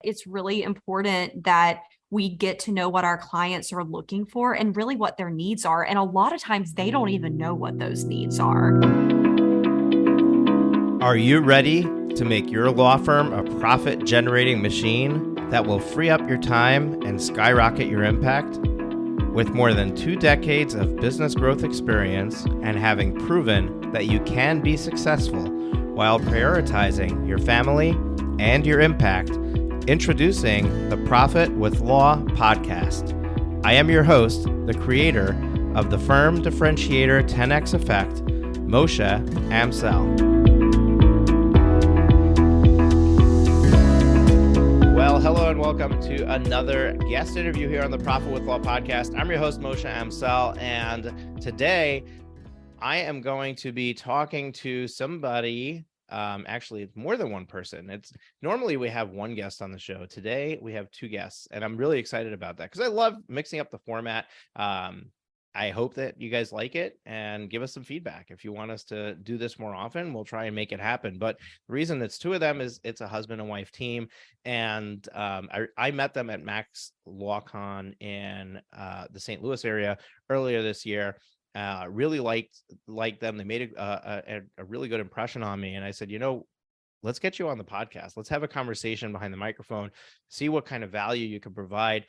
It's really important that we get to know what our clients are looking for and really what their needs are. And a lot of times they don't even know what those needs are. Are you ready to make your law firm a profit-generating machine that will free up your time and skyrocket your impact? With more than 2 decades of business growth experience and having proven that you can be successful while prioritizing your family and your impact, introducing the Profit with Law podcast. I am your host, the creator of the Firm Differentiator 10X Effect, Moshe Amsel. Well, hello and welcome to another guest interview here on the Profit with Law podcast. I'm your host, Moshe Amsel, and today I am going to be talking to somebody. Actually, it's more than one person. It's normally we have one guest on the show. Today we have 2 guests, and I'm really excited about that because I love mixing up the format. I hope that you guys like it and give us some feedback. If you want us to do this more often, we'll try and make it happen. But the reason it's 2 of them is it's a husband and wife team. And I met them at Max LawCon in the St. Louis area earlier this year. Really liked them. They made a really good impression on me. And I said, let's get you on the podcast. Let's have a conversation behind the microphone, see what kind of value you can provide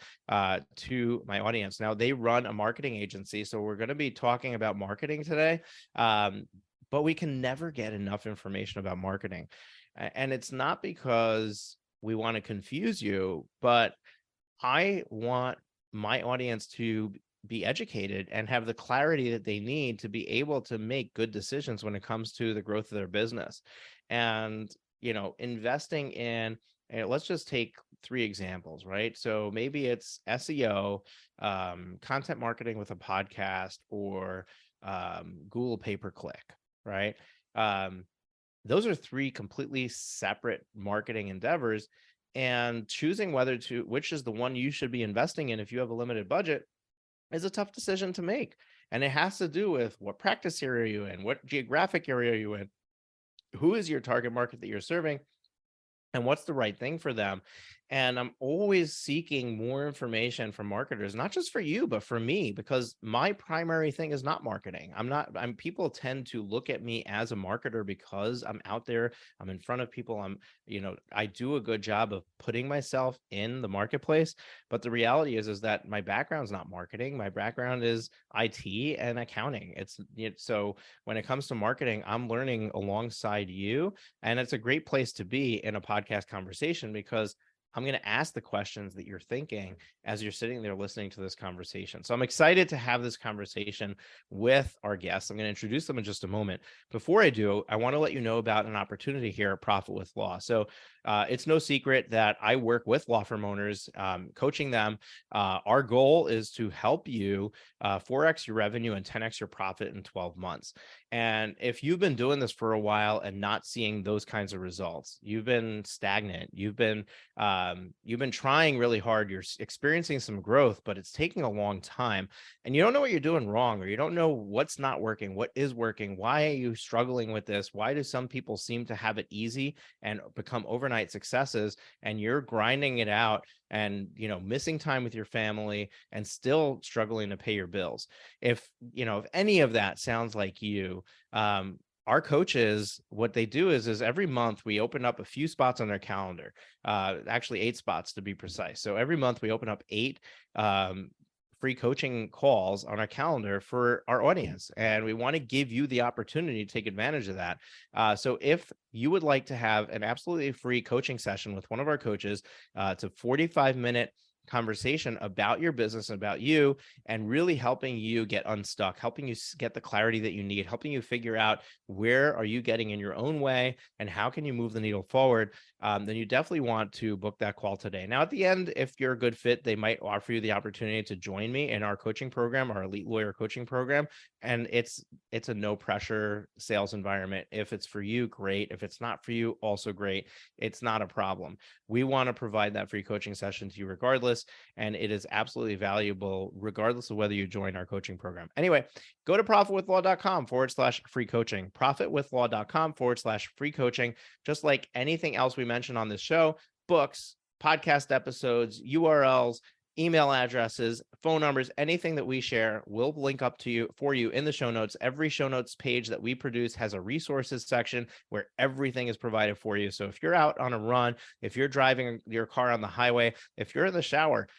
to my audience. Now, they run a marketing agency, so we're going to be talking about marketing today, but we can never get enough information about marketing. And it's not because we want to confuse you, but I want my audience to be educated and have the clarity that they need to be able to make good decisions when it comes to the growth of their business. And investing in, and let's just take 3 examples, right? So maybe it's SEO, content marketing with a podcast, or Google pay-per-click, right? Those are 3 completely separate marketing endeavors, and choosing which is the one you should be investing in if you have a limited budget is a tough decision to make. And it has to do with what practice area are you in, what geographic area are you in, who is your target market that you're serving, and what's the right thing for them. And I'm always seeking more information from marketers, not just for you, but for me, because my primary thing is not marketing. People tend to look at me as a marketer because I'm out there, I'm in front of people. I do a good job of putting myself in the marketplace. But the reality is that my background is not marketing. My background is IT and accounting. So when it comes to marketing, I'm learning alongside you. And it's a great place to be in a podcast conversation because I'm going to ask the questions that you're thinking as you're sitting there listening to this conversation. So I'm excited to have this conversation with our guests. I'm going to introduce them in just a moment. Before I do, I want to let you know about an opportunity here at Profit with Law. So it's no secret that I work with law firm owners, coaching them. Our goal is to help you 4x your revenue and 10x your profit in 12 months. And if you've been doing this for a while and not seeing those kinds of results, you've been stagnant, you've been trying really hard, you're experiencing some growth, but it's taking a long time, and you don't know what you're doing wrong, or you don't know what's not working, what is working, why are you struggling with this? Why do some people seem to have it easy and become overnight successes, and you're grinding it out and missing time with your family and still struggling to pay your bills? If any of that sounds like you, our coaches, what they do is every month we open up a few spots on their calendar, actually 8 spots to be precise. So every month we open up 8 free coaching calls on our calendar for our audience. And we want to give you the opportunity to take advantage of that. So if you would like to have an absolutely free coaching session with one of our coaches, it's a 45-minute conversation about your business, about you, and really helping you get unstuck, helping you get the clarity that you need, helping you figure out where are you getting in your own way and how can you move the needle forward, then you definitely want to book that call today. Now, at the end, if you're a good fit, they might offer you the opportunity to join me in our coaching program, our Elite Lawyer coaching program. And it's a no pressure sales environment. If it's for you, great. If it's not for you, also great. It's not a problem. We want to provide that free coaching session to you regardless. And it is absolutely valuable regardless of whether you join our coaching program. Anyway, go to profitwithlaw.com/free coaching, profitwithlaw.com/free coaching. Just like anything else we mentioned on this show, books, podcast episodes, URLs, email addresses, phone numbers, anything that we share, we'll link up to you for you in the show notes. Every show notes page that we produce has a resources section where everything is provided for you. So if you're out on a run, if you're driving your car on the highway, if you're in the shower,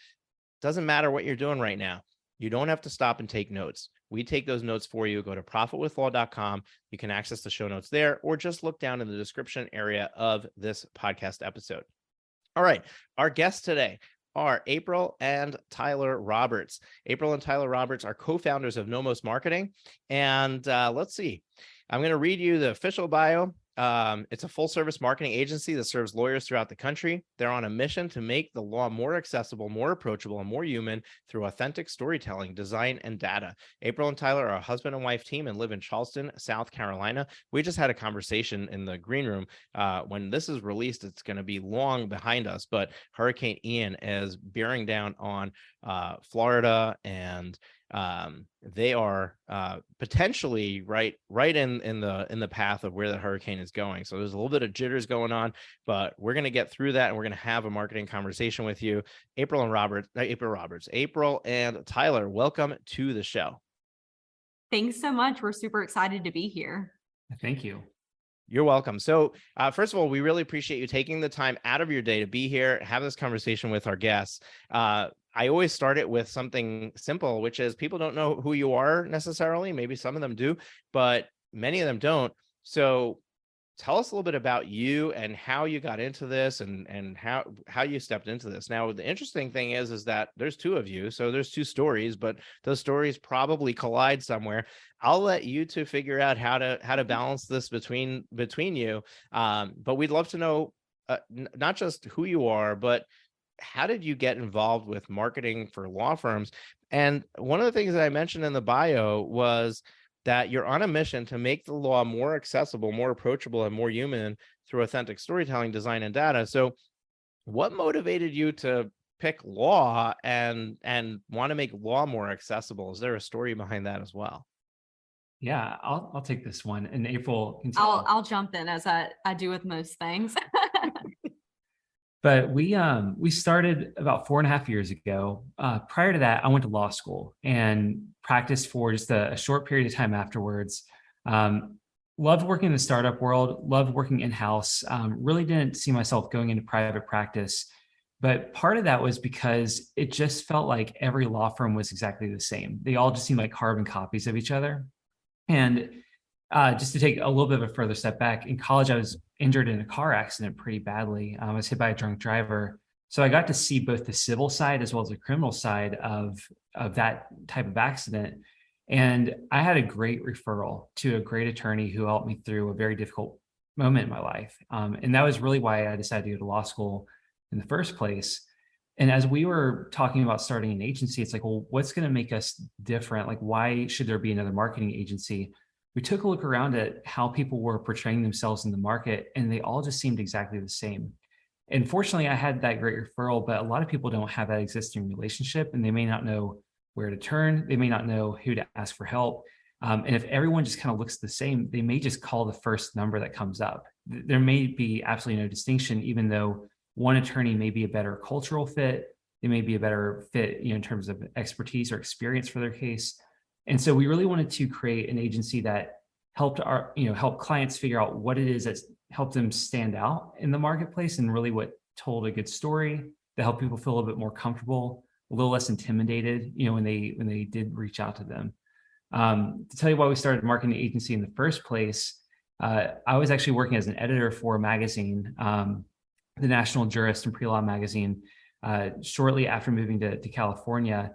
doesn't matter what you're doing right now. You don't have to stop and take notes. We take those notes for you. Go to profitwithlaw.com. You can access the show notes there, or just look down in the description area of this podcast episode. All right. Our guests today are April and Tyler Roberts. April and Tyler Roberts are co-founders of NOMOS Marketing. And let's see. I'm going to read you the official bio. It's a full-service marketing agency that serves lawyers throughout the country. They're on a mission to make the law more accessible, more approachable, and more human through authentic storytelling, design, and data. April and Tyler are a husband and wife team and live in Charleston, South Carolina. We just had a conversation in the green room. When this is released, it's going to be long behind us, but Hurricane Ian is bearing down on Florida, and they are potentially right in the path of where the hurricane is going. So there's a little bit of jitters going on, but we're going to get through that, and we're going to have a marketing conversation with you. April and Tyler, welcome to the show. Thanks so much. We're super excited to be here. Thank you. You're welcome. So first of all, we really appreciate you taking the time out of your day to be here, have this conversation with our guests. I always start it with something simple, which is people don't know who you are necessarily. Maybe some of them do, but many of them don't. So tell us a little bit about you and how you got into this, and how you stepped into this. Now, the interesting thing is that there's two of you, so there's two stories, but those stories probably collide somewhere. I'll let you two figure out how to balance this between you. But we'd love to know not just who you are, but how did you get involved with marketing for law firms? And one of the things that I mentioned in the bio was that you're on a mission to make the law more accessible, more approachable, and more human through authentic storytelling, design, and data. So what motivated you to pick law and want to make law more accessible? Is there a story behind that as well? Yeah, I'll take this one. And April, I'll jump in, as I do with most things. But we started about 4.5 years ago. Prior to that, I went to law school and practiced for just a short period of time afterwards. Loved working in the startup world, loved working in-house, really didn't see myself going into private practice. But part of that was because it just felt like every law firm was exactly the same. They all just seemed like carbon copies of each other. And just to take a little bit of a further step back, in college, I was injured in a car accident pretty badly. I was hit by a drunk driver. So I got to see both the civil side as well as the criminal side of that type of accident. And I had a great referral to a great attorney who helped me through a very difficult moment in my life. And that was really why I decided to go to law school in the first place. And as we were talking about starting an agency, it's like, well, what's going to make us different? Like, why should there be another marketing agency? We took a look around at how people were portraying themselves in the market, and they all just seemed exactly the same. And fortunately, I had that great referral, but a lot of people don't have that existing relationship, and they may not know where to turn. They may not know who to ask for help. And if everyone just kind of looks the same, they may just call the first number that comes up. There may be absolutely no distinction, even though one attorney may be a better cultural fit. They may be a better fit, in terms of expertise or experience for their case. And so we really wanted to create an agency that helped help clients figure out what it is that's helped them stand out in the marketplace, and really what told a good story that helped people feel a little bit more comfortable, a little less intimidated, when they did reach out to them. To tell you why we started a marketing agency in the first place, I was actually working as an editor for a magazine, the National Jurist and Pre-Law magazine, shortly after moving to California.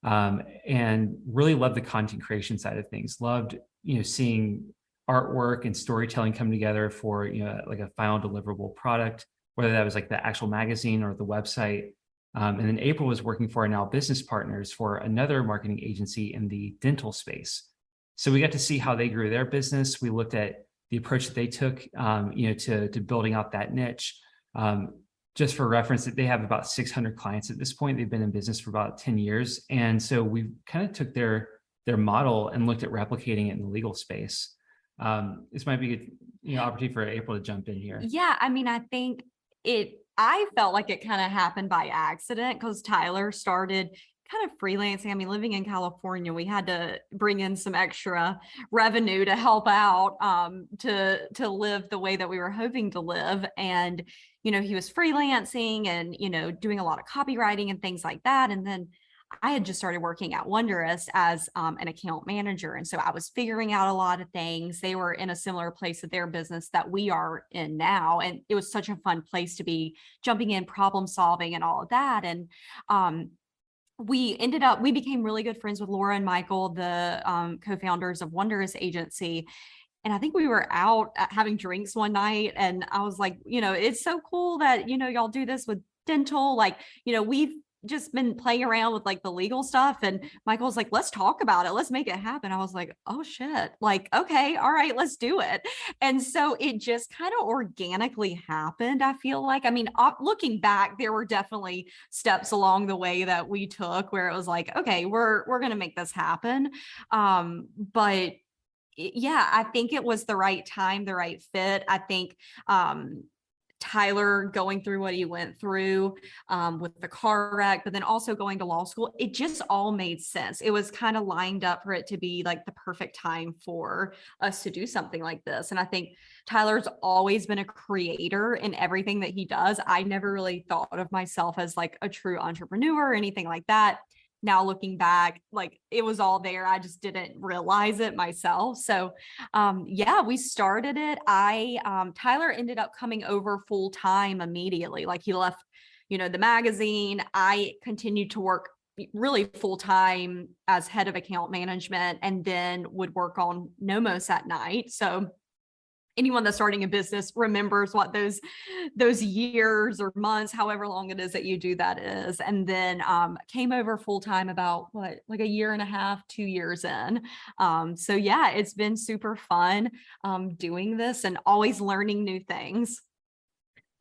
And really loved the content creation side of things. Loved, seeing artwork and storytelling come together for, like a final deliverable product, whether that was like the actual magazine or the website. And then April was working for our now business partners for another marketing agency in the dental space. So we got to see how they grew their business. We looked at the approach that they took, to building out that niche. Just for reference, they have about 600 clients at this point. They've been in business for about 10 years. And so we kind of took their model and looked at replicating it in the legal space. This might be a opportunity for April to jump in here. Yeah, I mean, I think I felt like it kind of happened by accident because Tyler started kind of freelancing. I mean, living in California, we had to bring in some extra revenue to help out, to live the way that we were hoping to live. And, he was freelancing and, doing a lot of copywriting and things like that. And then I had just started working at Wondrous as an account manager. And so I was figuring out a lot of things. They were in a similar place of their business that we are in now. And it was such a fun place to be jumping in, problem solving and all of that. And we became really good friends with Laura and Michael, the co-founders of Wondrous Agency. And I think we were out having drinks one night. And I was like, it's so cool that, y'all do this with dental. Like, we've just been playing around with like the legal stuff. And Michael's like, let's talk about it. Let's make it happen. I was like, oh shit. Like, okay, all right, let's do it. And so it just kind of organically happened. I feel like, I mean, looking back, there were definitely steps along the way that we took where it was like, okay, we're going to make this happen. But yeah, I think it was the right time, the right fit. I think, Tyler going through what he went through with the car wreck, but then also going to law school, it just all made sense. It was kind of lined up for it to be like the perfect time for us to do something like this. And I think Tyler's always been a creator in everything that he does. I never really thought of myself as like a true entrepreneur or anything like that. Now looking back, like it was all there. I just didn't realize it myself. So yeah, we started it. Tyler ended up coming over full time immediately. Like he left, the magazine. I continued to work really full time as head of account management and then would work on NOMOS at night. So anyone that's starting a business remembers what those years or months, however long it is that you do that is. And then came over full time about like a year and a half, 2 years in. So yeah, it's been super fun doing this and always learning new things.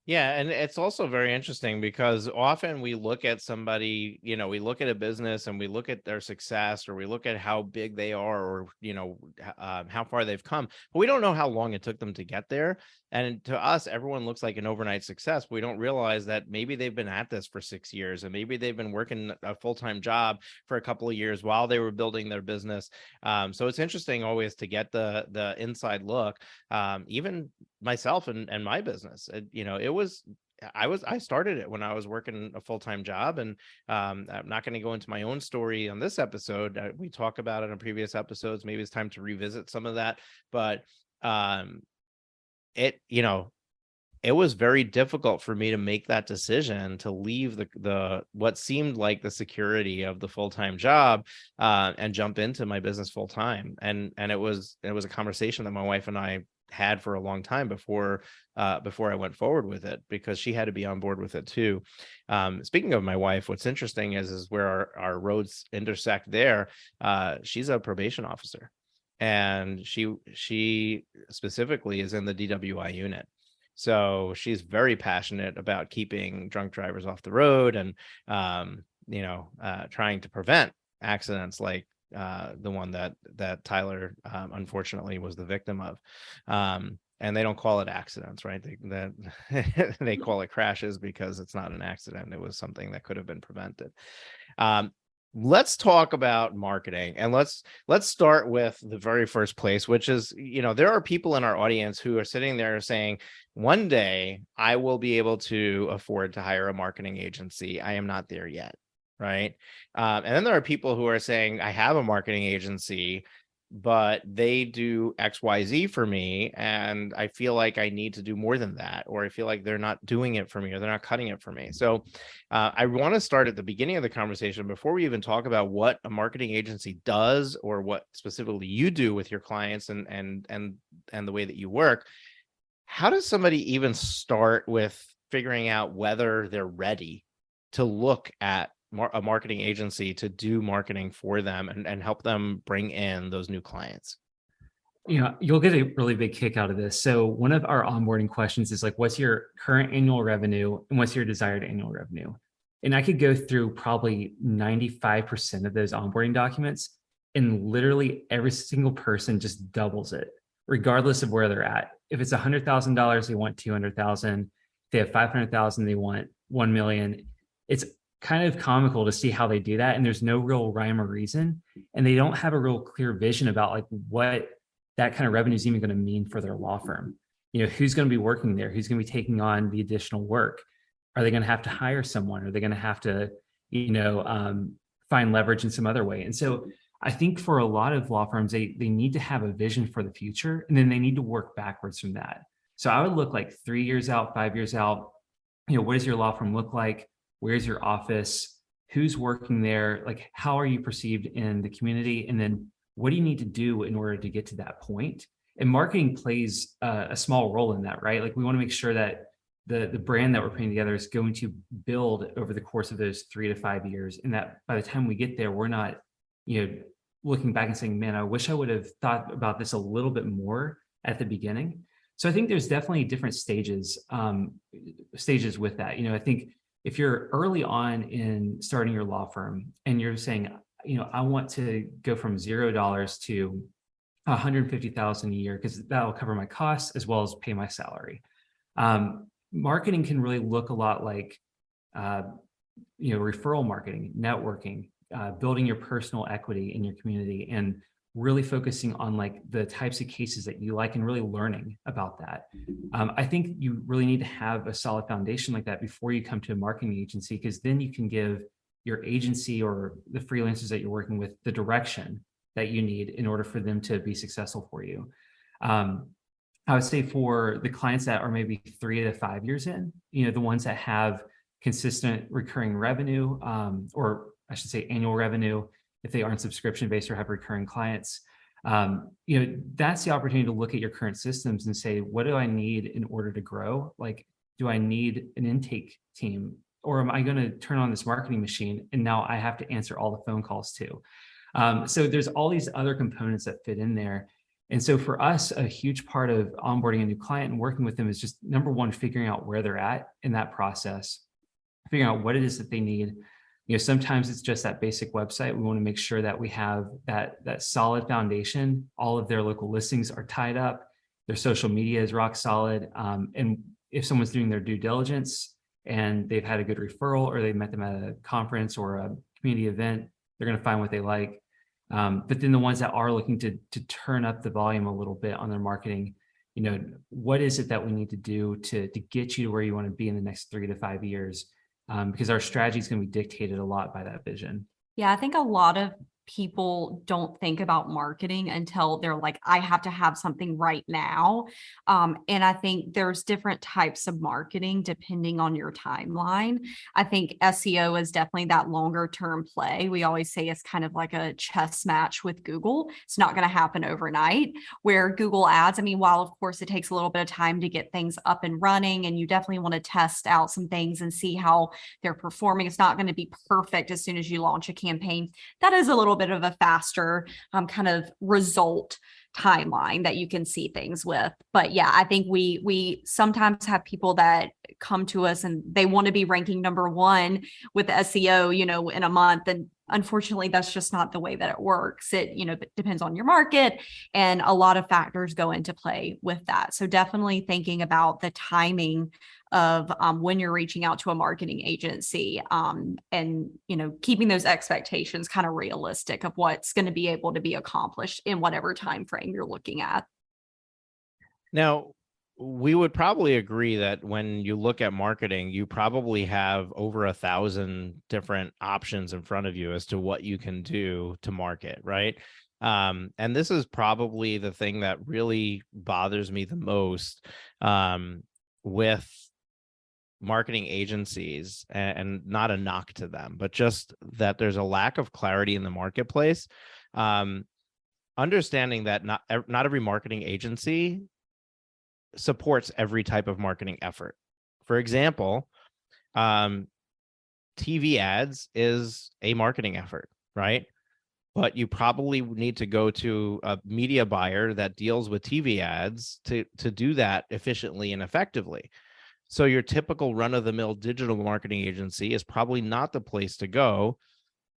Yeah, and it's also very interesting because often we look at somebody, we look at a business and we look at their success or we look at how big they are or, how far they've come, but we don't know how long it took them to get there. And to us, everyone looks like an overnight success. We don't realize that maybe they've been at this for 6 years and maybe they've been working a full-time job for a couple of years while they were building their business. So it's interesting always to get the inside look. Even myself and my business, I started it when I was working a full-time job, and I'm not going to go into my own story on this episode. We talk about it in previous episodes. Maybe it's time to revisit some of that, but it was very difficult for me to make that decision to leave the what seemed like the security of the full-time job and jump into my business full-time. And it was a conversation that my wife and I had for a long time before I went forward with it, because she had to be on board with it too. Speaking of my wife, what's interesting is where our roads intersect there. She's a probation officer, and she specifically is in the DWI unit. So she's very passionate about keeping drunk drivers off the road and, trying to prevent accidents like the one that Tyler unfortunately was the victim of. And they don't call it accidents, right? They call it crashes because it's not an accident. It was something that could have been prevented. Let's talk about marketing, and let's start with the very first place, which is, there are people in our audience who are sitting there saying, one day I will be able to afford to hire a marketing agency. I am not there yet. Right. And then there are people who are saying, I have a marketing agency, but they do XYZ for me, and I feel like I need to do more than that, or I feel like they're not doing it for me, or they're not cutting it for me. So I want to start at the beginning of the conversation before we even talk about what a marketing agency does or what specifically you do with your clients and the way that you work. How does somebody even start with figuring out whether they're ready to look at a marketing agency to do marketing for them and help them bring in those new clients? You'll get a really big kick out of this. So one of our onboarding questions is like, what's your current annual revenue and what's your desired annual revenue? And I could go through probably 95% of those onboarding documents, and literally every single person just doubles it, regardless of where they're at. If it's $100,000, they want 200,000. If they have 500,000, they want 1 million. It's kind of comical to see how they do that. And there's no real rhyme or reason. And they don't have a real clear vision about like what that kind of revenue is even going to mean for their law firm. Who's going to be working there? Who's going to be taking on the additional work? Are they going to have to hire someone? Are they going to have to, find leverage in some other way? And so I think for a lot of law firms, they need to have a vision for the future, and then they need to work backwards from that. So I would look like 3 years out, 5 years out. What does your law firm look like? Where's your office? Who's working there? Like, how are you perceived in the community? And then what do you need to do in order to get to that point? And marketing plays a small role in that, right? Like, we want to make sure that the brand that we're putting together is going to build over the course of those 3 to 5 years. And that by the time we get there, we're not, looking back and saying, man, I wish I would have thought about this a little bit more at the beginning. So I think there's definitely different stages with that. I think if you're early on in starting your law firm and you're saying, I want to go from $0 to 150,000 a year, because that'll cover my costs as well as pay my salary. Marketing can really look a lot like, referral marketing, networking, building your personal equity in your community, and really focusing on like the types of cases that you like and really learning about that. I think you really need to have a solid foundation like that before you come to a marketing agency, because then you can give your agency or the freelancers that you're working with the direction that you need in order for them to be successful for you. I would say for the clients that are maybe 3 to 5 years in, the ones that have consistent recurring revenue, or I should say annual revenue, if they aren't subscription based or have recurring clients, that's the opportunity to look at your current systems and say, what do I need in order to grow? Like, do I need an intake team, or am I going to turn on this marketing machine and now I have to answer all the phone calls too? So there's all these other components that fit in there. And so for us, a huge part of onboarding a new client and working with them is just, number one, figuring out where they're at in that process, figuring out what it is that they need. Sometimes it's just that basic website. We want to make sure that we have that solid foundation. All of their local listings are tied up. Their social media is rock solid. And if someone's doing their due diligence and they've had a good referral, or they met them at a conference or a community event, they're going to find what they like. But then the ones that are looking to turn up the volume a little bit on their marketing, what is it that we need to do to get you to where you want to be in the next 3 to 5 years? Because our strategy is going to be dictated a lot by that vision. Yeah, I think a lot of people don't think about marketing until they're like, I have to have something right now. And I think there's different types of marketing depending on your timeline. I think SEO is definitely that longer term play. We always say it's kind of like a chess match with Google. It's not going to happen overnight. Where Google ads, while of course it takes a little bit of time to get things up and running, and you definitely want to test out some things and see how they're performing. It's not going to be perfect as soon as you launch a campaign. That is a little bit of a faster kind of result timeline that you can see things with. But yeah, I think we sometimes have people that come to us and they want to be ranking number 1 with SEO, in a month. And unfortunately, that's just not the way that it works. It, depends on your market, and a lot of factors go into play with that. So definitely thinking about the timing of when you're reaching out to a marketing agency, and keeping those expectations kind of realistic of what's going to be able to be accomplished in whatever time frame you're looking at. Now, we would probably agree that when you look at marketing, you probably have over 1,000 different options in front of you as to what you can do to market, right? And this is probably the thing that really bothers me the most with marketing agencies, and not a knock to them, but just that there's a lack of clarity in the marketplace. Understanding that not every marketing agency supports every type of marketing effort. For example, TV ads is a marketing effort, right? But you probably need to go to a media buyer that deals with TV ads to do that efficiently and effectively. So your typical run-of-the-mill digital marketing agency is probably not the place to go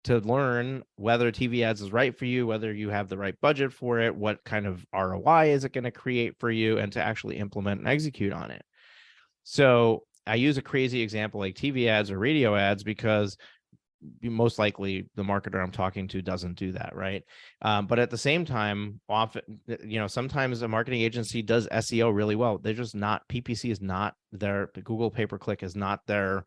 to learn whether TV ads is right for you, whether you have the right budget for it, what kind of ROI is it going to create for you, and to actually implement and execute on it. So I use a crazy example like TV ads or radio ads because most likely the marketer I'm talking to doesn't do that, right? But at the same time, often, sometimes a marketing agency does SEO really well. They're just not, PPC is not their, Google pay-per-click is not their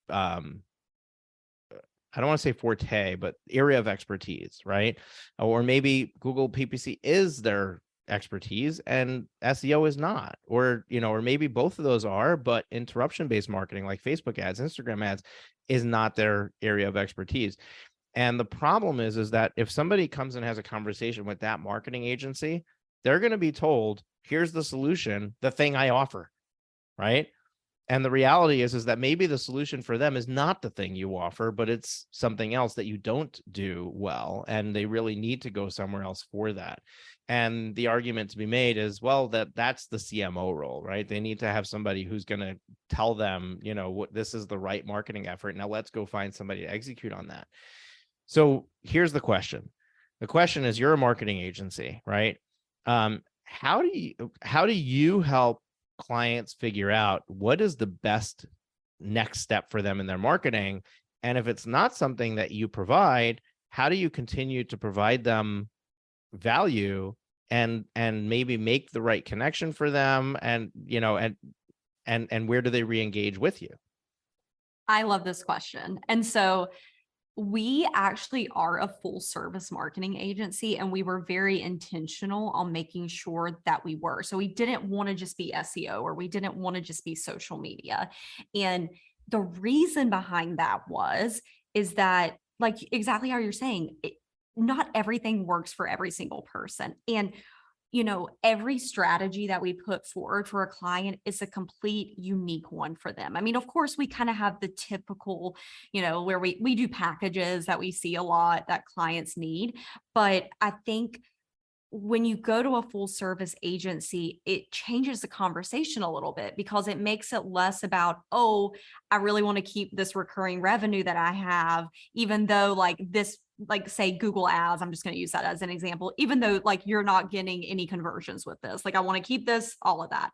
I don't want to say forte, but area of expertise, right? Or maybe Google PPC is their expertise and SEO is not, or maybe both of those are, but interruption-based marketing like Facebook ads, Instagram ads is not their area of expertise. And the problem is that if somebody comes and has a conversation with that marketing agency, they're going to be told, here's the solution, the thing I offer, right? And the reality is that maybe the solution for them is not the thing you offer, but it's something else that you don't do well. And they really need to go somewhere else for that. And the argument to be made is, well, that's the CMO role, right? They need to have somebody who's going to tell them, what this is the right marketing effort. Now let's go find somebody to execute on that. So here's the question. The question is, you're a marketing agency, right? How do you help clients figure out what is the best next step for them in their marketing? And if it's not something that you provide, how do you continue to provide them value and maybe make the right connection for them? And, and where do they re-engage with you? I love this question. And so we actually are a full service marketing agency, and we were very intentional on making sure that we were. So we didn't want to just be SEO, or we didn't want to just be social media. And the reason behind that is that, like exactly how you're saying, not everything works for every single person. And every strategy that we put forward for a client is a complete unique one for them. I mean, of course, we kind of have the typical, where we do packages that we see a lot that clients need. But I think when you go to a full service agency, it changes the conversation a little bit, because it makes it less about, oh, I really want to keep this recurring revenue that I have, even though like say Google ads, I'm just going to use that as an example, even though like you're not getting any conversions with this, like I want to keep this, all of that.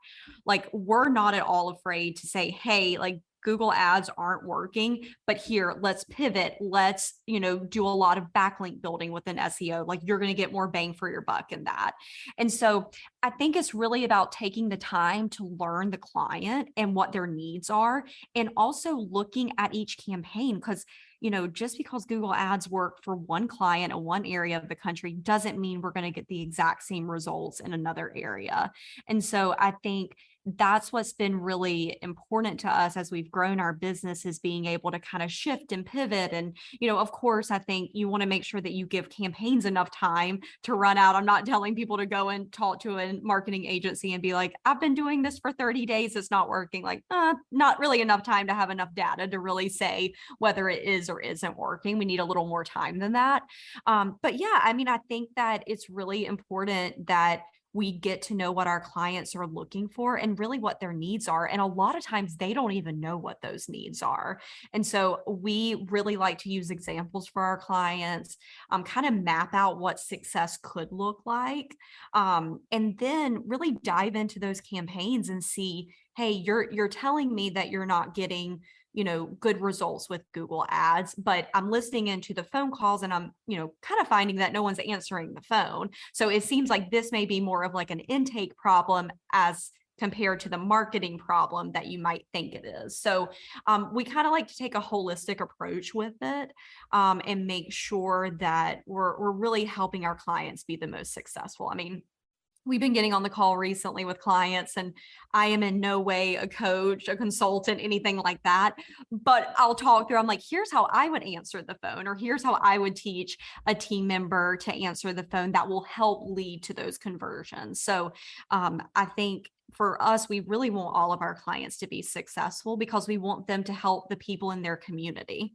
Like we're not at all afraid to say, hey, like Google ads aren't working, but here, let's pivot. Let's, do a lot of backlink building within SEO. Like you're going to get more bang for your buck in that. And so I think it's really about taking the time to learn the client and what their needs are, and also looking at each campaign, because just because Google ads work for one client in one area of the country doesn't mean we're going to get the exact same results in another area. And so I think that's what's been really important to us as we've grown our business, is being able to kind of shift and pivot. And, of course, I think you want to make sure that you give campaigns enough time to run out. I'm not telling people to go and talk to a marketing agency and be like, I've been doing this for 30 days. It's not working. Like, not really enough time to have enough data to really say whether it is or isn't working. We need a little more time than that. But yeah, I mean, I think that it's really important that we get to know what our clients are looking for and really what their needs are. And a lot of times they don't even know what those needs are. And so we really like to use examples for our clients, kind of map out what success could look like, and then really dive into those campaigns and see, hey, you're telling me that you're not getting good results with Google ads, but I'm listening into the phone calls and I'm, kind of finding that no one's answering the phone. So it seems like this may be more of like an intake problem as compared to the marketing problem that you might think it is. So we kind of like to take a holistic approach with it, and make sure that we're really helping our clients be the most successful. I mean, we've been getting on the call recently with clients, and I am in no way a coach, a consultant, anything like that. But I'll talk through, I'm like, here's how I would answer the phone, or here's how I would teach a team member to answer the phone that will help lead to those conversions. So I think for us, we really want all of our clients to be successful because we want them to help the people in their community.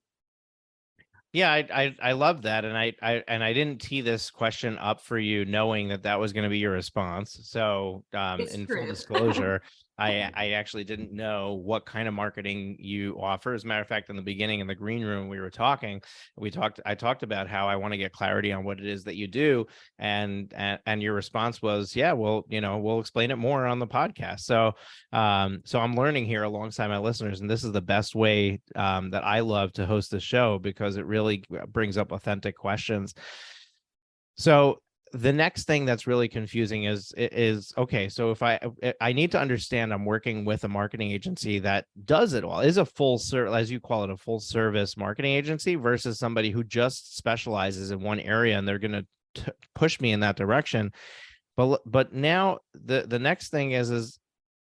Yeah, I love that, and I didn't tee this question up for you knowing that was going to be your response. So, It's in true. full disclosure, I actually didn't know what kind of marketing you offer. As a matter of fact, in the beginning, in the green room, we were talking. I talked about how I want to get clarity on what it is that you do, and your response was, "Yeah, well, we'll explain it more on the podcast." So I'm learning here alongside my listeners, and this is the best way that I love to host the show, because it really brings up authentic questions. So the next thing that's really confusing is okay, so if I need to understand, I'm working with a marketing agency that does it all, is a full service, as you call it, a full service marketing agency, versus somebody who just specializes in one area and they're going to push me in that direction. But now the next thing is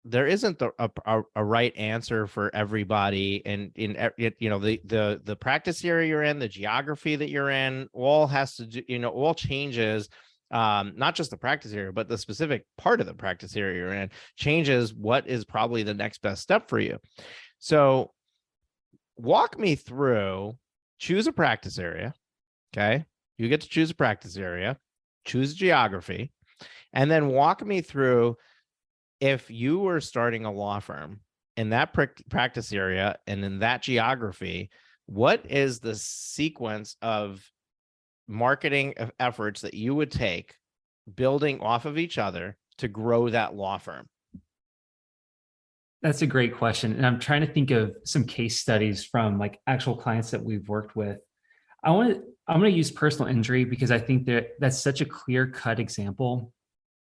there isn't a right answer for everybody, and the practice area you're in, the geography that you're in, all has to do, all changes, not just the practice area, but the specific part of the practice area you're in changes what is probably the next best step for you. So walk me through, choose a practice area. Okay, you get to choose a practice area, choose geography, and then walk me through, if you were starting a law firm in that practice area and in that geography, what is the sequence of marketing efforts that you would take, building off of each other, to grow that law firm? That's a great question. And I'm trying to think of some case studies from like actual clients that we've worked with. I'm going to use personal injury because I think that's such a clear-cut example,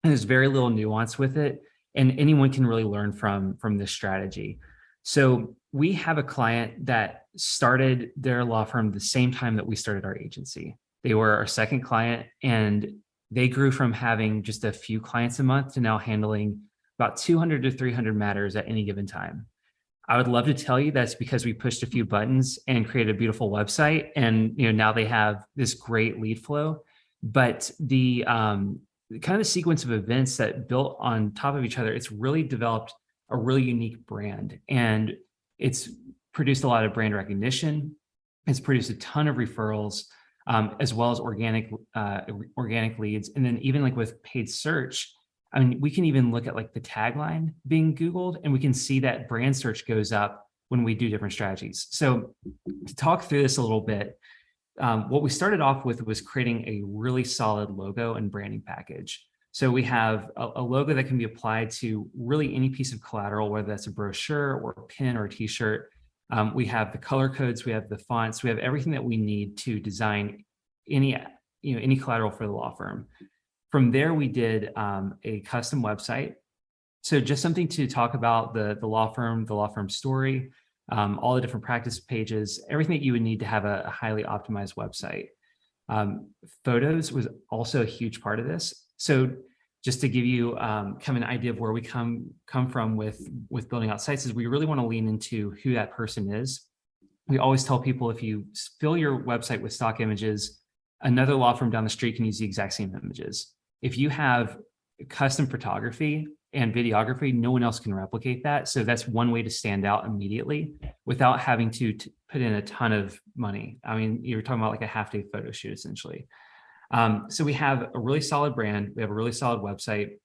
and there's very little nuance with it, and anyone can really learn from this strategy. So we have a client that started their law firm the same time that we started our agency. They were our second client, and they grew from having just a few clients a month to now handling about 200 to 300 matters at any given time. I would love to tell you that's because we pushed a few buttons and created a beautiful website, and now they have this great lead flow. But the kind of the sequence of events that built on top of each other, it's really developed a really unique brand, and it's produced a lot of brand recognition. It's produced a ton of referrals, as well as organic leads. And then even like with paid search, I mean, we can even look at like the tagline being Googled, and we can see that brand search goes up when we do different strategies. So to talk through this a little bit, what we started off with was creating a really solid logo and branding package. So we have a logo that can be applied to really any piece of collateral, whether that's a brochure or a pin or a t-shirt. We have the color codes, we have the fonts, we have everything that we need to design any collateral for the law firm. From there, we did a custom website. So just something to talk about the law firm story, all the different practice pages, everything that you would need to have a highly optimized website. Photos was also a huge part of this. So just to give you kind of an idea of where we come from with building out sites, is we really want to lean into who that person is. We always tell people, if you fill your website with stock images, another law firm down the street can use the exact same images. If you have custom photography and videography, no one else can replicate that. So that's one way to stand out immediately without having to put in a ton of money. I mean, you're talking about like a half-day photo shoot, essentially. So we have a really solid brand. We have a really solid website.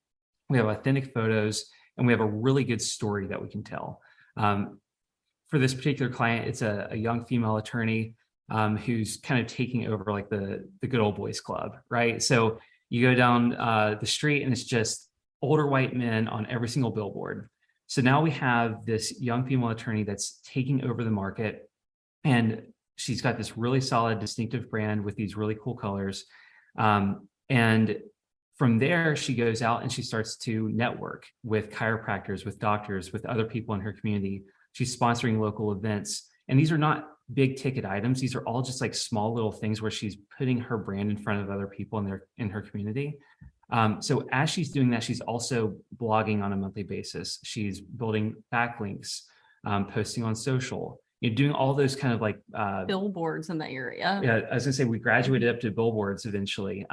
We have authentic photos, and we have a really good story that we can tell. For this particular client, it's a young female attorney who's kind of taking over like the good old boys club, right? So you go down the street and it's just older white men on every single billboard. So now we have this young female attorney that's taking over the market, and she's got this really solid, distinctive brand with these really cool colors. And from there, she goes out and she starts to network with chiropractors, with doctors, with other people in her community. She's sponsoring local events. And these are not big ticket items. These are all just like small little things where she's putting her brand in front of other people in her community. So as she's doing that, she's also blogging on a monthly basis. She's building backlinks, posting on social, doing all those kind of like billboards in the area. Yeah, I was gonna say we graduated up to billboards eventually.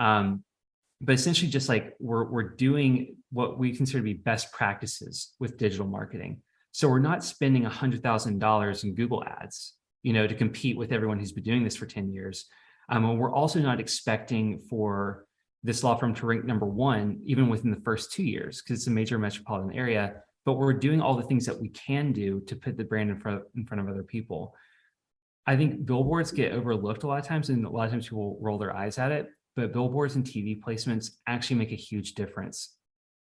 But essentially just like we're doing what we consider to be best practices with digital marketing. So we're not spending $100,000 in Google ads, to compete with everyone who's been doing this for 10 years. And we're also not expecting for this law firm to rank number one, even within the first 2 years, because it's a major metropolitan area. but we're doing all the things that we can do to put the brand in front of other people. I think billboards get overlooked a lot of times, and a lot of times people roll their eyes at it, but billboards and TV placements actually make a huge difference.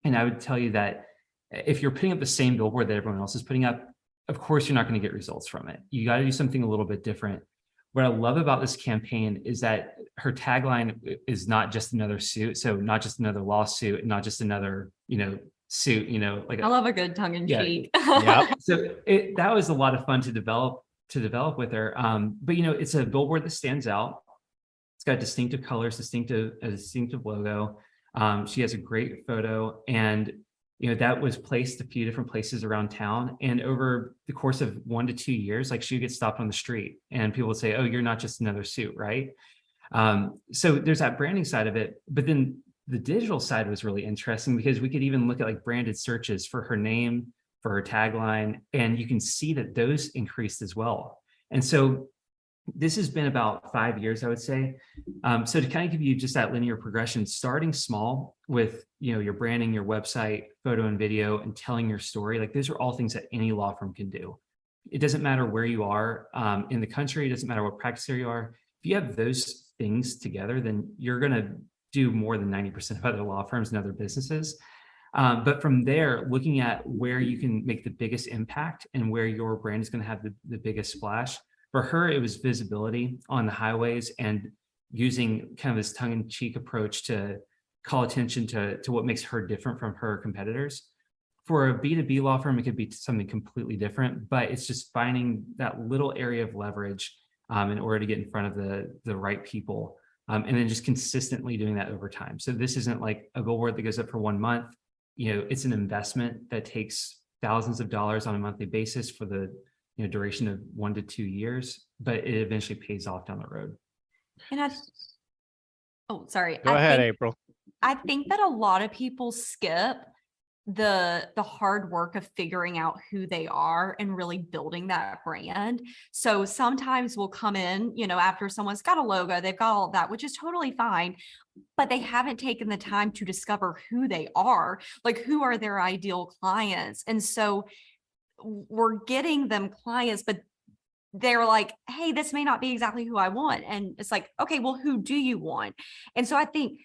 And I would tell you that if you're putting up the same billboard that everyone else is putting up, of course, you're not going to get results from it. You got to do something a little bit different. What I love about this campaign is that her tagline is not just another suit. So not just another lawsuit, not just another, suit, like I love a good tongue in cheek. Yep. So that was a lot of fun to develop with her. But it's a billboard that stands out. It's got distinctive colors, a distinctive logo. She has a great photo, and that was placed a few different places around town. And over the course of 1 to 2 years, like, she would get stopped on the street and people would say, "Oh, you're not just another suit," right? So there's that branding side of it. But then the digital side was really interesting, because we could even look at like branded searches for her name, for her tagline, and you can see that those increased as well. And so this has been about 5 years, I would say. So to kind of give you just that linear progression, starting small with your branding, your website, photo and video, and telling your story, like, those are all things that any law firm can do. It doesn't matter where you are in the country. It doesn't matter what practice area you are. If you have those things together, then you're going to do more than 90% of other law firms and other businesses. But from there, looking at where you can make the biggest impact and where your brand is going to have the biggest splash. For her, it was visibility on the highways and using kind of this tongue-in-cheek approach to call attention to what makes her different from her competitors. For a B2B law firm, it could be something completely different, but it's just finding that little area of leverage in order to get in front of the right people, and then just consistently doing that over time. So this isn't like a billboard that goes up for 1 month. It's an investment that takes thousands of dollars on a monthly basis for the duration of 1 to 2 years, but it eventually pays off down the road. And sorry. Go ahead, April. I think that a lot of people skip the hard work of figuring out who they are and really building that brand. So sometimes we'll come in, after someone's got a logo, they've got all of that, which is totally fine, but they haven't taken the time to discover who they are, like, who are their ideal clients. And so we're getting them clients, but they're like, "Hey, this may not be exactly who I want." And it's like, okay, well, who do you want? And so I think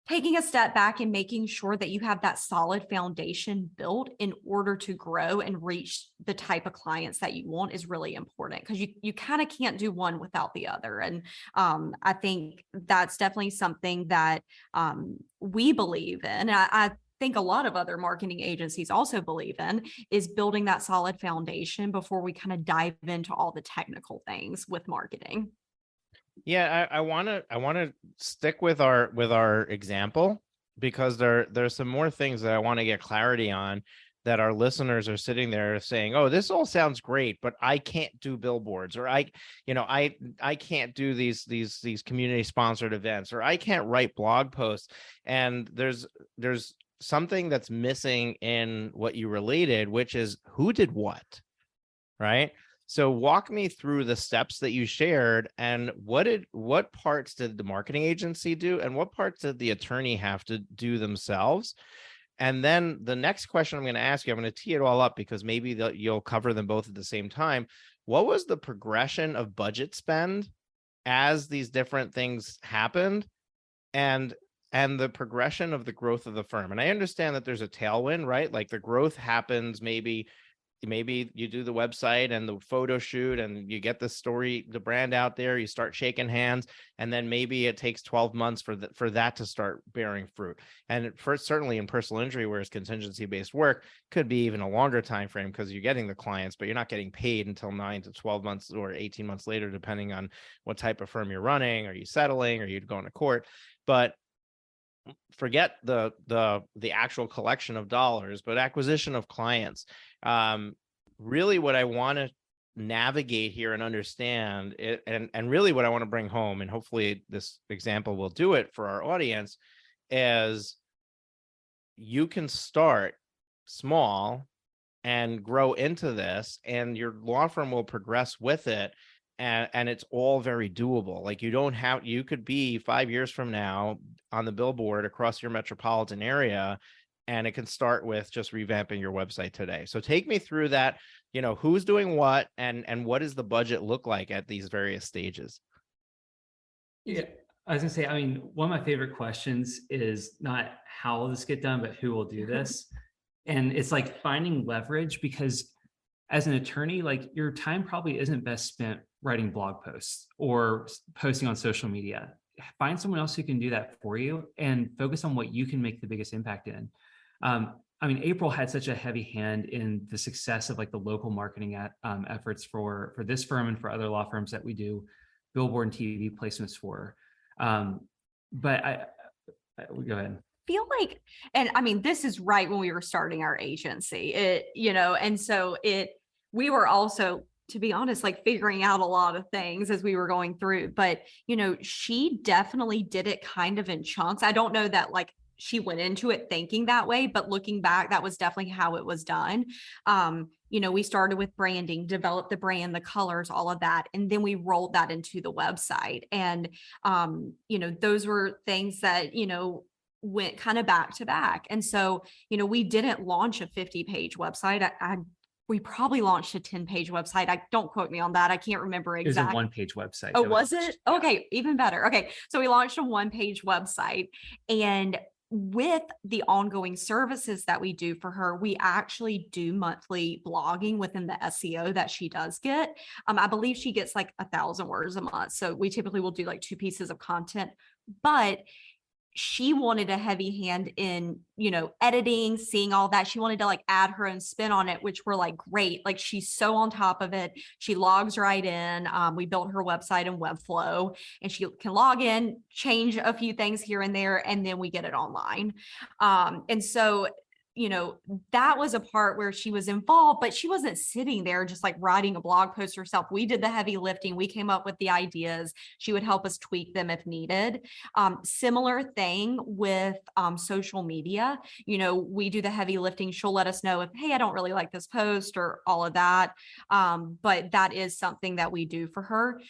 taking a step back and making sure that you have that solid foundation built in order to grow and reach the type of clients that you want is really important, because you kind of can't do one without the other. And I think that's definitely something that we believe in. I think a lot of other marketing agencies also believe in, is building that solid foundation before we kind of dive into all the technical things with marketing. Yeah, I want to stick with our example, because there's some more things that I want to get clarity on, that our listeners are sitting there saying, "Oh, this all sounds great, but I can't do billboards, or I can't do these community sponsored events, or I can't write blog posts." And there's something that's missing in what you related, which is who did what, right? So walk me through the steps that you shared, and what parts did the marketing agency do, and what parts did the attorney have to do themselves? And then the next question I'm going to ask you, I'm going to tee it all up because maybe you'll cover them both at the same time. What was the progression of budget spend as these different things happened, and the progression of the growth of the firm? And I understand that there's a tailwind, right? Like, the growth happens, maybe you do the website and the photo shoot and you get the story, the brand out there, you start shaking hands, and then maybe it takes 12 months for that to start bearing fruit. And certainly in personal injury, whereas contingency-based work could be even a longer time frame, because you're getting the clients, but you're not getting paid until 9 to 12 months or 18 months later, depending on what type of firm you're running. Are you settling? Are you going to court? But forget the actual collection of dollars, but acquisition of clients. Really what I want to navigate here and understand it, and really what I want to bring home, and hopefully this example will do it for our audience, is you can start small and grow into this, and your law firm will progress with it. And it's all very doable. Like, you could be 5 years from now on the billboard across your metropolitan area and it can start with just revamping your website today. So take me through that, who's doing what, and what does the budget look like at these various stages? Yeah, I was gonna say, I mean, one of my favorite questions is not how will this get done, but who will do this? And it's like finding leverage, because as an attorney, like your time probably isn't best spent writing blog posts or posting on social media. Find someone else who can do that for you and focus on what you can make the biggest impact in. I mean, April had such a heavy hand in the success of like the local marketing efforts for this firm and for other law firms that we do billboard and TV placements for. But I go ahead. Feel like, and I mean, this is right when we were starting our agency, and so we were also, to be honest, like figuring out a lot of things as we were going through, but, she definitely did it kind of in chunks. I don't know that like she went into it thinking that way, but looking back, that was definitely how it was done. We started with branding, developed the brand, the colors, all of that. And then we rolled that into the website. And, those were things that, went kind of back to back. And so, we didn't launch a 50-page website. We probably launched a 10-page website. I don't quote me on that. I can't remember exactly. It was a 1-page website. Oh, was it? Okay, even better. Okay. So we launched a 1-page website, and with the ongoing services that we do for her, we actually do monthly blogging within the SEO that she does get. I believe she gets like 1,000 words a month. So we typically will do like 2 pieces of content, but she wanted a heavy hand in, editing, seeing all that. She wanted to like add her own spin on it, which we're like, great. Like she's so on top of it. She logs right in. We built her website in Webflow, and she can log in, change a few things here and there, and then we get it online. And so that was a part where she was involved, but she wasn't sitting there just like writing a blog post herself. We did the heavy lifting. We came up with the ideas. She would help us tweak them if needed. Similar thing with social media. We do the heavy lifting. She'll let us know if, hey, I don't really like this post or all of that. But that is something that we do for her.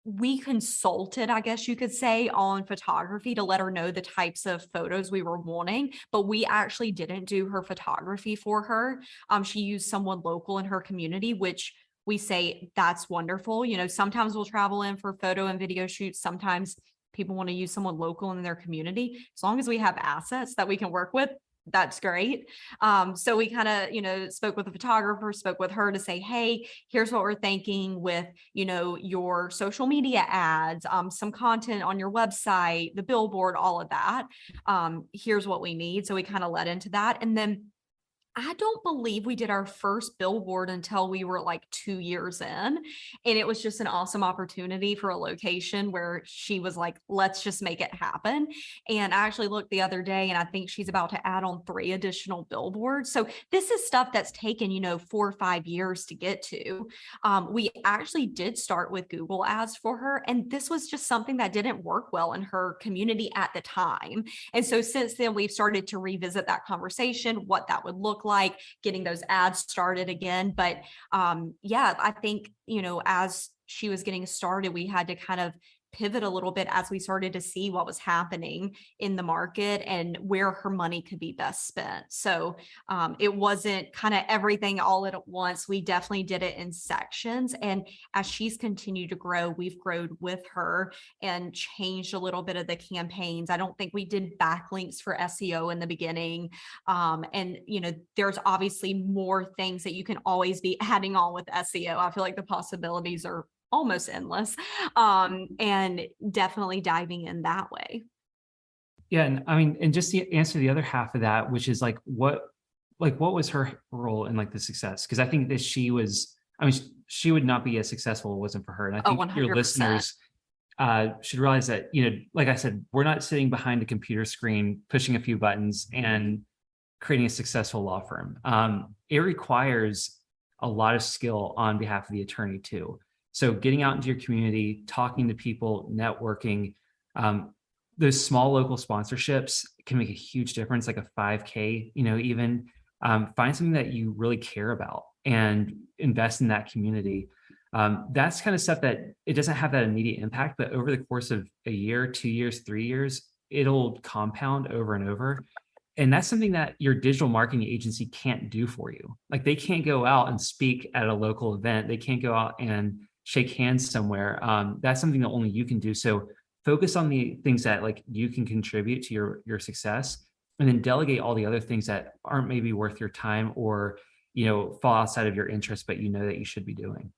We consulted, I guess you could say, on photography to let her know the types of photos we were wanting, but we actually didn't do her photography for her. She used someone local in her community, which we say that's wonderful. Sometimes we'll travel in for photo and video shoots. Sometimes people want to use someone local in their community. As long as we have assets that we can work with, that's great. So we kind of, spoke with the photographer, spoke with her to say, hey, here's what we're thinking with, your social media ads, some content on your website, the billboard, all of that. Here's what we need. So we kind of led into that. And then I don't believe we did our first billboard until we were like 2 years in. And it was just an awesome opportunity for a location where she was like, let's just make it happen. And I actually looked the other day, and I think she's about to add on 3 additional billboards. So this is stuff that's taken, 4 or 5 years to get to. We actually did start with Google ads for her. And this was just something that didn't work well in her community at the time. And so since then, we've started to revisit that conversation, what that would look like, getting those ads started again. But I think, as she was getting started, we had to kind of pivot a little bit as we started to see what was happening in the market and where her money could be best spent. So it wasn't kind of everything all at once. We definitely did it in sections. And as she's continued to grow, we've grown with her and changed a little bit of the campaigns. I don't think we did backlinks for SEO in the beginning. And there's obviously more things that you can always be adding on with SEO. I feel like the possibilities are almost endless, and definitely diving in that way. Yeah, and I mean, and just to answer the other half of that, which is like what was her role in like the success? Because I think that she would not be as successful if it wasn't for her. And I think 100%. Your listeners should realize that, like I said, we're not sitting behind a computer screen, pushing a few buttons and creating a successful law firm. It requires a lot of skill on behalf of the attorney too. So getting out into your community, talking to people, networking, those small local sponsorships can make a huge difference, like a 5K, even find something that you really care about and invest in that community. That's kind of stuff that it doesn't have that immediate impact, but over the course of a year, 2 years, 3 years, it'll compound over and over. And that's something that your digital marketing agency can't do for you. Like they can't go out and speak at a local event. They can't go out and shake hands somewhere. That's something that only you can do. So focus on the things that like you can contribute to your success, and then delegate all the other things that aren't maybe worth your time or, fall outside of your interest, but that you should be doing.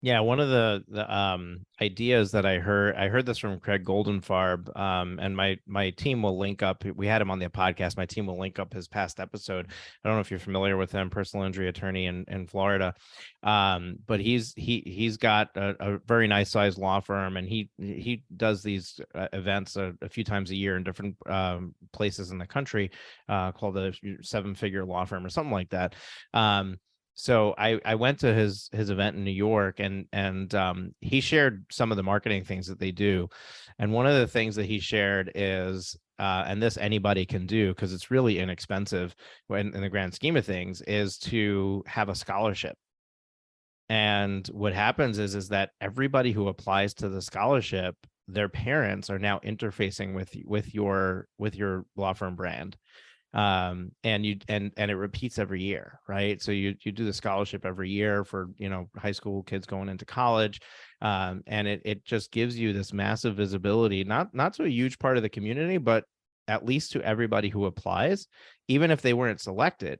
Yeah, one of the ideas that I heard this from Craig Goldenfarb, and my team will link up. We had him on the podcast. My team will link up his past episode. I don't know if you're familiar with him, personal injury attorney in Florida, but he's got a very nice sized law firm, and he does these events a few times a year in different places in the country, called a 7-figure law firm or something like that. So I went to his event in New York, and he shared some of the marketing things that they do. And one of the things that he shared is, and this anybody can do because it's really inexpensive in the grand scheme of things, is to have a scholarship. And what happens is that everybody who applies to the scholarship, their parents are now interfacing with your law firm brand. And it repeats every year, right? So you do the scholarship every year for high school kids going into college, and it just gives you this massive visibility, not to a huge part of the community, but at least to everybody who applies, even if they weren't selected.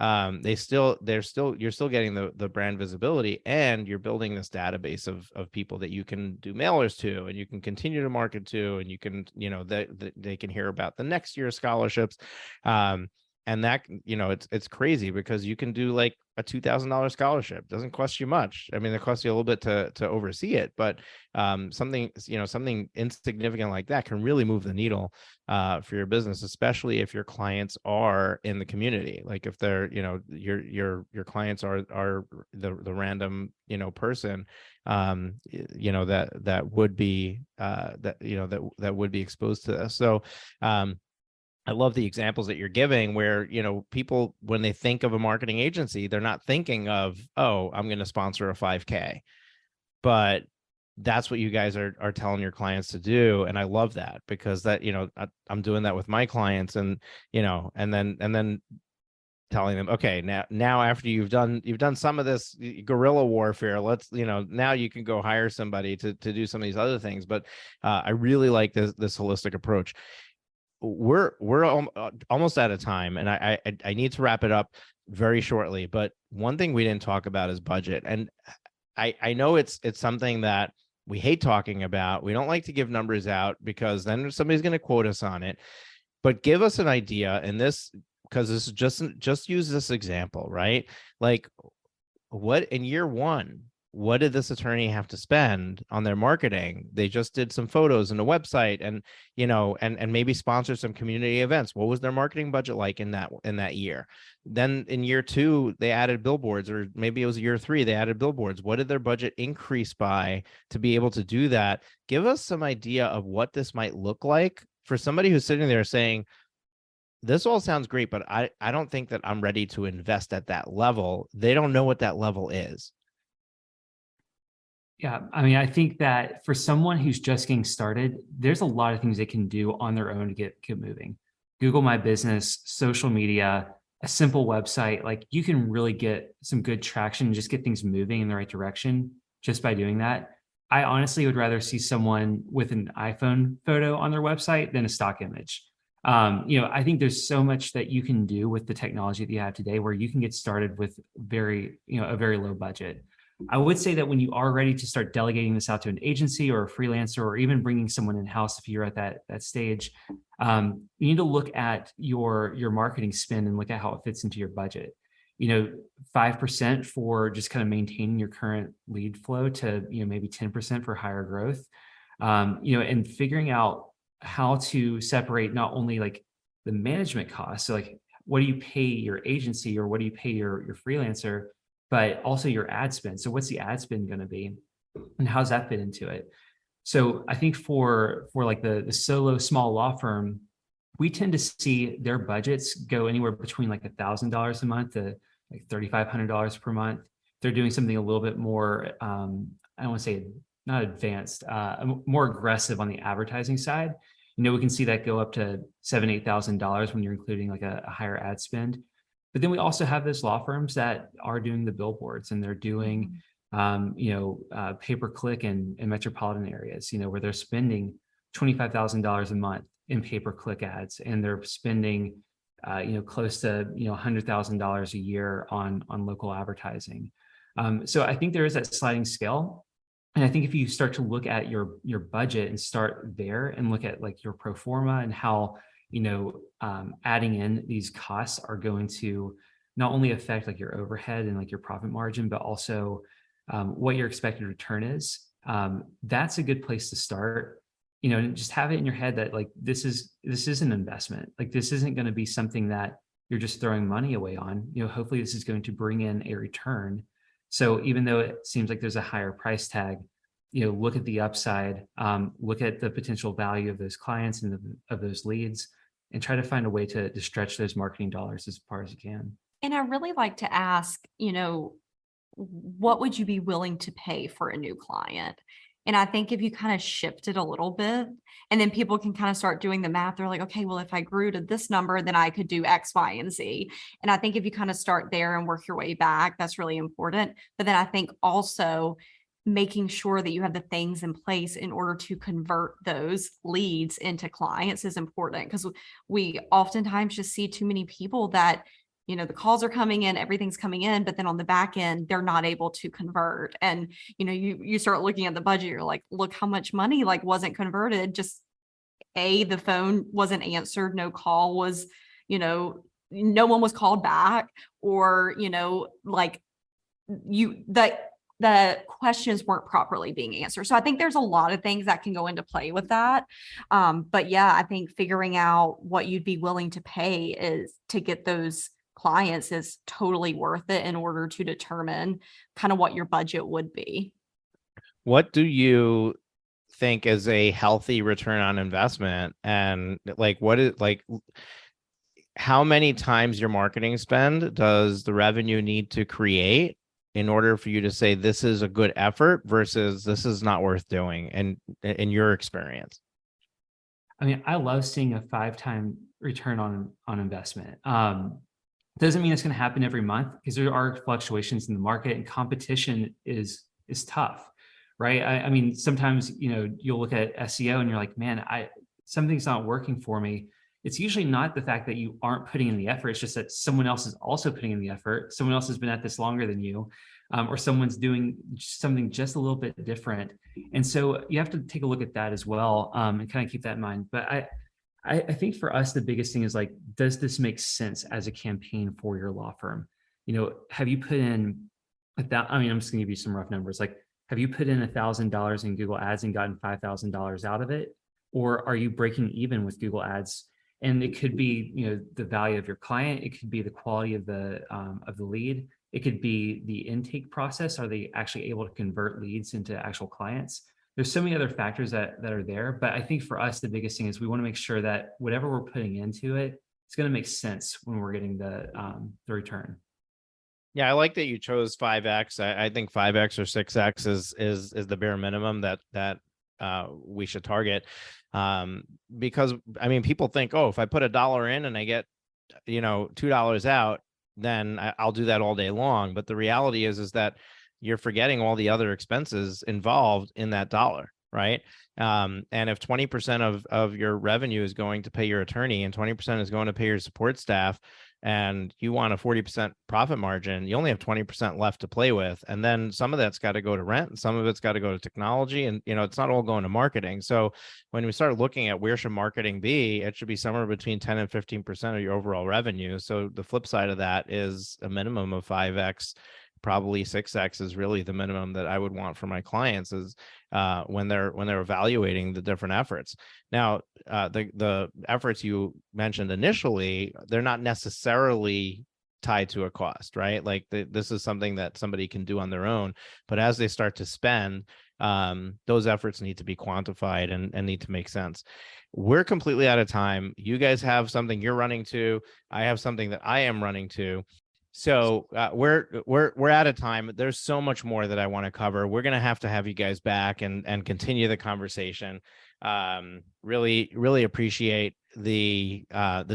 You're still getting the brand visibility, and you're building this database of people that you can do mailers to, and you can continue to market to, and you can, they can hear about the next year's scholarships. And that, it's crazy because you can do like a $2,000 scholarship. Doesn't cost you much. I mean, it costs you a little bit to oversee it, but something insignificant like that can really move the needle for your business, especially if your clients are in the community. Like if they're, your clients are the random, person, that would be that would be exposed to this. So I love the examples that you're giving where, people, when they think of a marketing agency, they're not thinking of, oh, I'm going to sponsor a 5K, but that's what you guys are telling your clients to do. And I love that because that, I'm doing that with my clients, and, and then telling them, okay, now after you've done some of this guerrilla warfare, let's, now you can go hire somebody to do some of these other things. But I really like this holistic approach. We're almost out of time, and I need to wrap it up very shortly. But one thing we didn't talk about is budget, and I know it's something that we hate talking about. We don't like to give numbers out because then somebody's going to quote us on it. But give us an idea in this, because this is just use this example, right? Like, what in year one, what did this attorney have to spend on their marketing? They just did some photos and a website, and and maybe sponsored some community events. What was their marketing budget like in that year? Then in year two, they added billboards, or maybe it was year three, they added billboards. What did their budget increase by to be able to do that? Give us some idea of what this might look like for somebody who's sitting there saying, this all sounds great, but I don't think that I'm ready to invest at that level. They don't know what that level is. Yeah, I mean, I think that for someone who's just getting started, there's a lot of things they can do on their own to get moving. Google My Business, social media, a simple website, like you can really get some good traction and just get things moving in the right direction just by doing that. I honestly would rather see someone with an iPhone photo on their website than a stock image. I think there's so much that you can do with the technology that you have today where you can get started with a very low budget. I would say that when you are ready to start delegating this out to an agency or a freelancer, or even bringing someone in-house, if you're at that stage, you need to look at your marketing spend and look at how it fits into your budget. 5% for just kind of maintaining your current lead flow to maybe 10% for higher growth. And figuring out how to separate not only like the management costs, so like what do you pay your agency or what do you pay your freelancer, but also your ad spend. So what's the ad spend going to be, and how's that fit into it? So I think for like the solo small law firm, we tend to see their budgets go anywhere between like $1,000 a month to like $3,500 per month. They're doing something a little bit more, I don't want to say not advanced, more aggressive on the advertising side. We can see that go up to $7,000-8,000 when you're including like a higher ad spend. But then we also have those law firms that are doing the billboards, and they're doing pay-per-click in metropolitan areas, where they're spending $25,000 a month in pay-per-click ads, and they're spending close to $100,000 a year on local advertising. So I think there is that sliding scale. And I think if you start to look at your budget and start there and look at like your pro forma and how adding in these costs are going to not only affect like your overhead and like your profit margin, but also what your expected return is, that's a good place to start. And just have it in your head that like this is an investment. Like this isn't going to be something that you're just throwing money away on. Hopefully this is going to bring in a return. So even though it seems like there's a higher price tag, look at the upside, look at the potential value of those clients and of those leads, and try to find a way to stretch those marketing dollars as far as you can. And I really like to ask, what would you be willing to pay for a new client? And I think if you kind of shift it a little bit, and then people can kind of start doing the math, they're like, okay, well, if I grew to this number, then I could do X, Y, and Z. And I think if you kind of start there and work your way back, that's really important. But then I think also making sure that you have the things in place in order to convert those leads into clients is important, because we oftentimes just see too many people that the calls are coming in, everything's coming in, but then on the back end, they're not able to convert. And, you start looking at the budget, you're like, look how much money like wasn't converted. Just the phone wasn't answered. No call was, no one was called back, or, the questions weren't properly being answered. So I think there's a lot of things that can go into play with that. But yeah, I think figuring out what you'd be willing to pay is to get those clients is totally worth it in order to determine kind of what your budget would be. What do you think is a healthy return on investment? And like, how many times your marketing spend does the revenue need to create in order for you to say this is a good effort versus this is not worth doing, and in your experience? I mean, I love seeing a 5-time return on investment. Doesn't mean it's going to happen every month, because there are fluctuations in the market, and competition is tough, right? I mean, sometimes, you'll look at SEO and you're like, man, something's not working for me. It's usually not the fact that you aren't putting in the effort. It's just that someone else is also putting in the effort. Someone else has been at this longer than you, or someone's doing something just a little bit different. And so you have to take a look at that as well, and kind of keep that in mind. But I think for us, the biggest thing is like, does this make sense as a campaign for your law firm? Have you put in I'm just gonna give you some rough numbers. Like, have you put in $1,000 in Google ads and gotten $5,000 out of it? Or are you breaking even with Google ads? And it could be, the value of your client. It could be the quality of the lead. It could be the intake process. Are they actually able to convert leads into actual clients? There's so many other factors that are there. But I think for us, the biggest thing is we want to make sure that whatever we're putting into it, it's going to make sense when we're getting the return. Yeah, I like that you chose 5x. I think 5x or 6x is the bare minimum that we should target. Because I mean, people think, oh, if I put $1 in and I get, $2 out, then I'll do that all day long. But the reality is that you're forgetting all the other expenses involved in that dollar, right? And if 20% of your revenue is going to pay your attorney and 20% is going to pay your support staff, and you want a 40% profit margin, you only have 20% left to play with. And then some of that's got to go to rent, and some of it's got to go to technology, and it's not all going to marketing. So when we start looking at where should marketing be, it should be somewhere between 10 and 15% of your overall revenue. So the flip side of that is a minimum of 5x. Probably 6x is really the minimum that I would want for my clients, is when they're evaluating the different efforts. Now, the efforts you mentioned initially, they're not necessarily tied to a cost, right? Like this is something that somebody can do on their own. But as they start to spend, those efforts need to be quantified and need to make sense. We're completely out of time. You guys have something you're running to. I have something that I am running to. So we're out of time. There's so much more that I want to cover. We're gonna have you guys back and continue the conversation. Really appreciate the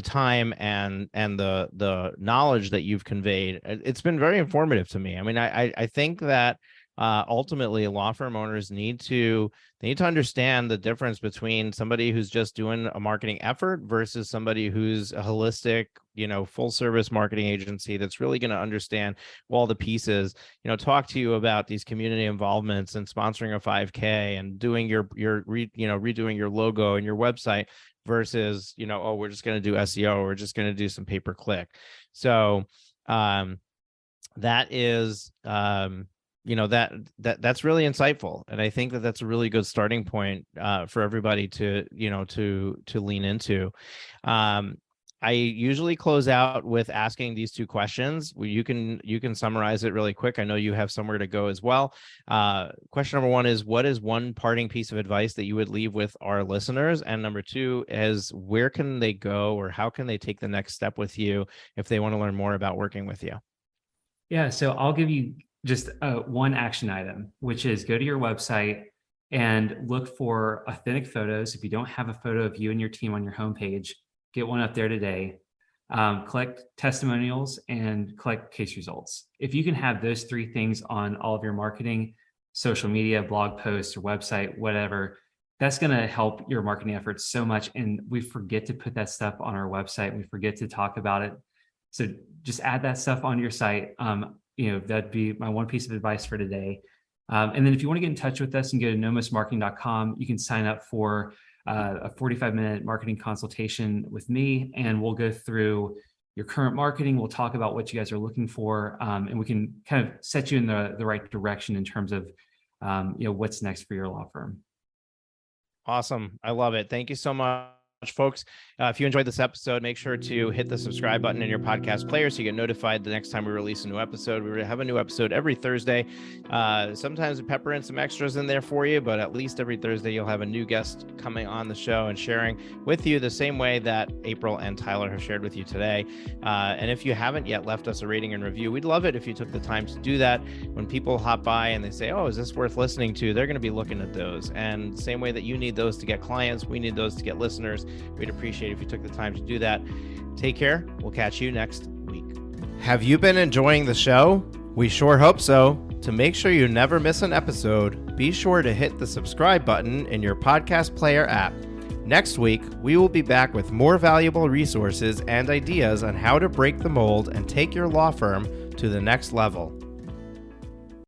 time and the knowledge that you've conveyed. It's been very informative to me. I mean, I think that ultimately law firm owners need to understand the difference between somebody who's just doing a marketing effort versus somebody who's a holistic, full service marketing agency that's really going to understand all the pieces, talk to you about these community involvements and sponsoring a 5K and doing redoing your logo and your website versus, oh, we're just going to do SEO. We're just going to do some pay-per-click. So that is, that's really insightful. And I think that that's a really good starting point for everybody to lean into. I usually close out with asking these two questions. You can summarize it really quick. I know you have somewhere to go as well. Question number one is, what is one parting piece of advice that you would leave with our listeners? And number two is, where can they go or how can they take the next step with you if they want to learn more about working with you? Yeah, so I'll give you just one action item, which is go to your website and look for authentic photos. If you don't have a photo of you and your team on your homepage, get one up there today. Collect testimonials and collect case results. If you can have those three things on all of your marketing, social media, blog posts, or website, whatever, that's going to help your marketing efforts so much. And we forget to put that stuff on our website. We forget to talk about it. So just add that stuff on your site. That'd be my one piece of advice for today. And then if you want to get in touch with us and go to nomosmarketing.com, you can sign up for a 45-minute marketing consultation with me, and we'll go through your current marketing. We'll talk about what you guys are looking for, and we can kind of set you in the right direction in terms of what's next for your law firm. Awesome. I love it. Thank you so much, folks. If you enjoyed this episode, make sure to hit the subscribe button in your podcast player so you get notified the next time we release a new episode. We have a new episode every Thursday. Sometimes we pepper in some extras in there for you, but at least every Thursday you'll have a new guest coming on the show and sharing with you the same way that April and Tyler have shared with you today. And if you haven't yet left us a rating and review, we'd love it if you took the time to do that. When people hop by and they say, oh, is this worth listening to? They're going to be looking at those. And same way that you need those to get clients, we need those to get listeners. We'd appreciate if you took the time to do that. Take care. We'll catch you next week. Have you been enjoying the show? We sure hope so. To make sure you never miss an episode, be sure to hit the subscribe button in your podcast player app. Next week, we will be back with more valuable resources and ideas on how to break the mold and take your law firm to the next level.